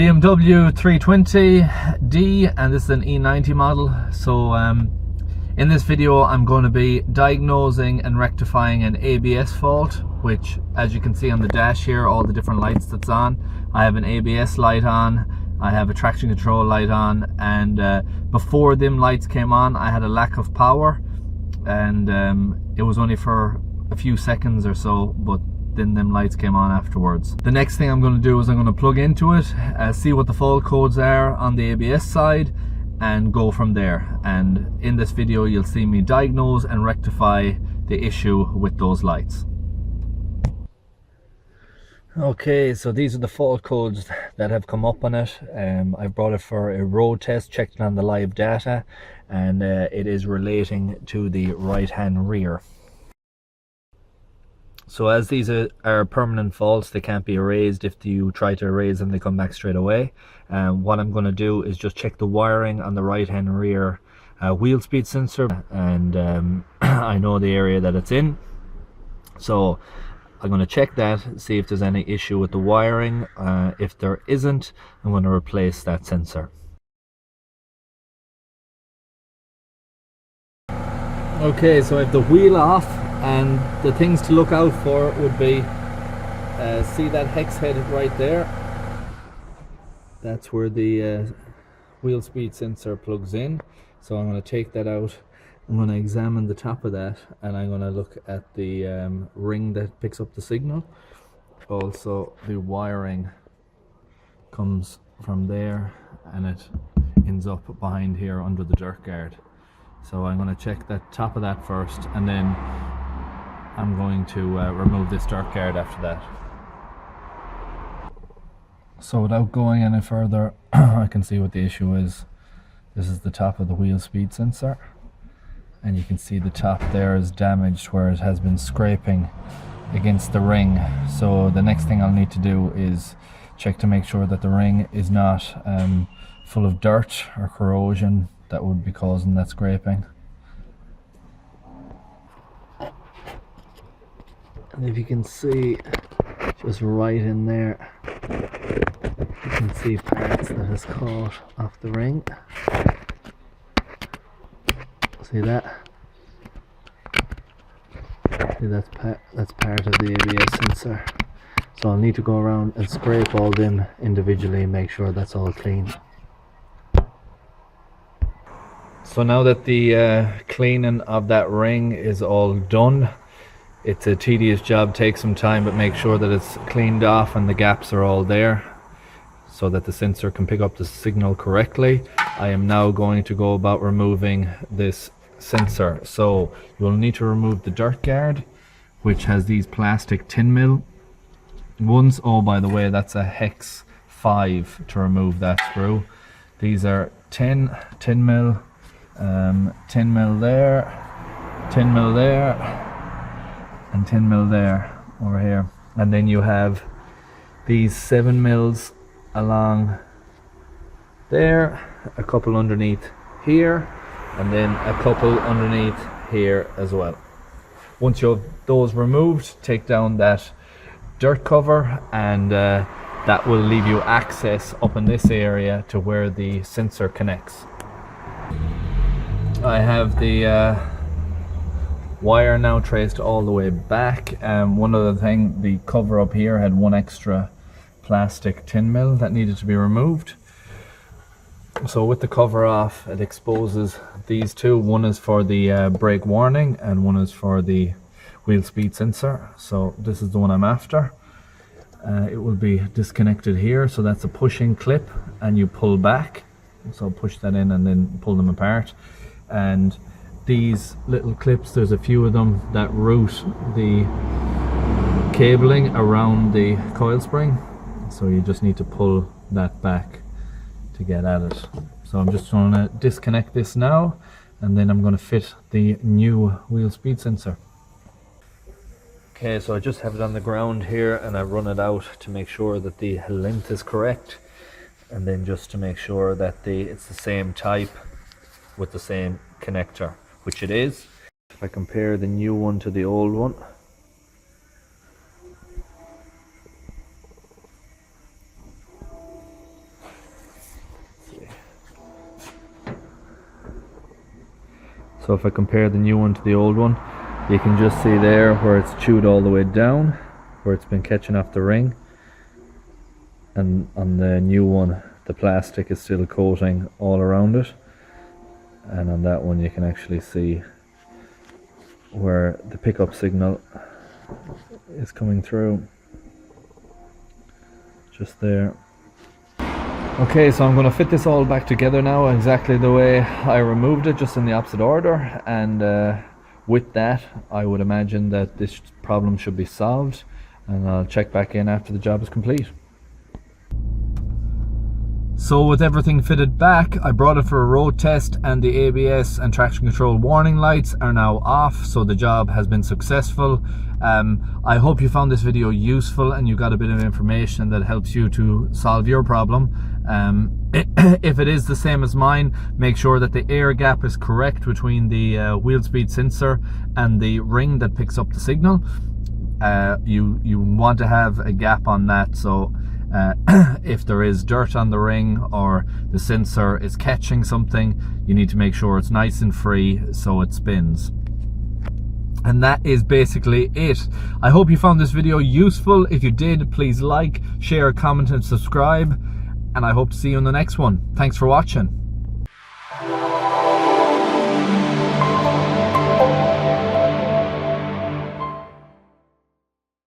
BMW 320D, and this is an E90 model. So in this video I'm going to be diagnosing and rectifying an ABS fault, which, as you can see on the dash here, all the different lights that's on. I have an ABS light on, I have a traction control light on, and before them lights came on I had a lack of power, and it was only for a few seconds or so, but then them lights came on afterwards. The next thing I'm going to do is I'm going to plug into it, see what the fault codes are on the ABS side, and go from there. And in this video you'll see me diagnose and rectify the issue with those lights. Okay, so these are the fault codes that have come up on it. I've brought it for a road test, checked it on the live data, and it is relating to the right hand rear. So as these are permanent faults, they can't be erased. If you try to erase them, they come back straight away. What I'm going to do is just check the wiring on the right hand rear wheel speed sensor, and I know the area that it's in, so I'm going to check that, see if there's any issue with the wiring. If there isn't, I'm going to replace that sensor. Okay, so I have the wheel off, and the things to look out for would be, see that hex head right there? That's where the wheel speed sensor plugs in. So I'm going to take that out. I'm going to examine the top of that, and I'm going to look at the ring that picks up the signal. Also, the wiring comes from there and it ends up behind here under the dirt guard. So I'm going to check the top of that first, and then I'm going to remove this dirt guard after that. So without going any further, I can see what the issue is. This is the top of the wheel speed sensor, and you can see the top there is damaged where it has been scraping against the ring. So the next thing I'll need to do is check to make sure that the ring is not full of dirt or corrosion that would be causing that scraping. And if you can see, just right in there, you can see parts that has caught off the ring. See that? See, that's part of the ABS sensor. So I'll need to go around and scrape all them individually and make sure that's all clean. So now that the cleaning of that ring is all done, it's a tedious job, takes some time, but make sure that it's cleaned off and the gaps are all there so that the sensor can pick up the signal correctly. I am now going to go about removing this sensor. So you'll need to remove the dirt guard, which has these plastic 10mm ones. Oh, by the way, that's a hex 5 to remove that screw. These are 10mm, 10mm there, 10mm there, and 10mm there over here. And then you have these 7mm along there, a couple underneath here, and then a couple underneath here as well. Once you have those removed, take down that dirt cover, and that will leave you access up in this area to where the sensor connects. I have the wire now traced all the way back. One other thing, the cover up here had one extra plastic 10mm that needed to be removed. So with the cover off, it exposes these two. One is for the brake warning, and one is for the wheel speed sensor. So this is the one I'm after. It will be disconnected here, so that's a pushing clip, and you pull back. So push that in and then pull them apart. And these little clips, there's a few of them that route the cabling around the coil spring, so you just need to pull that back to get at it. So I'm just going to disconnect this now, and then I'm going to fit the new wheel speed sensor. Okay, so I just have it on the ground here, and I run it out to make sure that the length is correct, and then just to make sure that it's the same type with the same connector, which it is. If I compare the new one to the old one, So if I compare the new one to the old one, you can just see there where it's chewed all the way down, where it's been catching off the ring. And on the new one, the plastic is still coating all around it. And on that one you can actually see where the pickup signal is coming through. Just there. Okay, so I'm going to fit this all back together now exactly the way I removed it, just in the opposite order. And with that, I would imagine that this problem should be solved, and I'll check back in after the job is complete. So with everything fitted back, I brought it for a road test, and the ABS and traction control warning lights are now off, so the job has been successful. I hope you found this video useful and you got a bit of information that helps you to solve your problem. If it is the same as mine, make sure that the air gap is correct between the wheel speed sensor and the ring that picks up the signal. You want to have a gap on that, so if there is dirt on the ring or the sensor is catching something, you need to make sure it's nice and free so it spins. And that is basically it. I hope you found this video useful. If you did, please like, share, comment and subscribe, and I hope to see you in the next one. Thanks for watching.